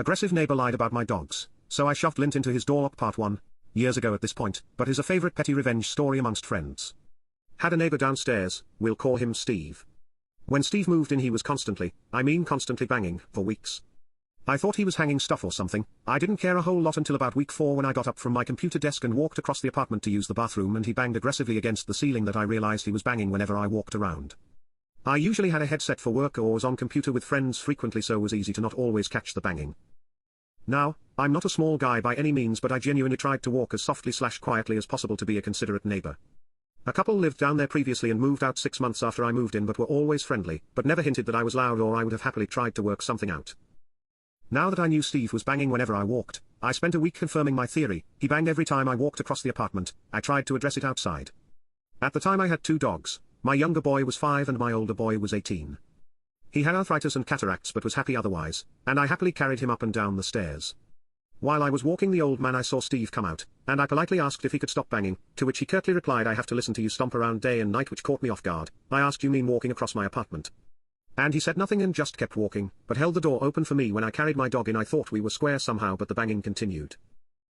Aggressive neighbor lied about my dogs, so I shoved lint into his door lock. Part 1. Years ago at this point, but is a favorite petty revenge story amongst friends. Had a neighbor downstairs, we'll call him Steve. When Steve moved in he was constantly banging, for weeks. I thought he was hanging stuff or something. I didn't care a whole lot until about week 4 when I got up from my computer desk and walked across the apartment to use the bathroom, and he banged aggressively against the ceiling that I realized he was banging whenever I walked around. I usually had a headset for work or was on computer with friends frequently, so it was easy to not always catch the banging. Now, I'm not a small guy by any means, but I genuinely tried to walk as softly/quietly as possible to be a considerate neighbor. A couple lived down there previously and moved out 6 months after I moved in, but were always friendly, but never hinted that I was loud, or I would have happily tried to work something out. Now that I knew Steve was banging whenever I walked, I spent a week confirming my theory. He banged every time I walked across the apartment. I tried to address it outside. At the time I had 2 dogs. My younger boy was 5 and my older boy was 18. He had arthritis and cataracts but was happy otherwise, and I happily carried him up and down the stairs. While I was walking the old man, I saw Steve come out, and I politely asked if he could stop banging, to which he curtly replied, "I have to listen to you stomp around day and night," which caught me off guard. I asked, "You mean walking across my apartment?" And he said nothing and just kept walking, but held the door open for me when I carried my dog in. I thought we were square somehow, but the banging continued.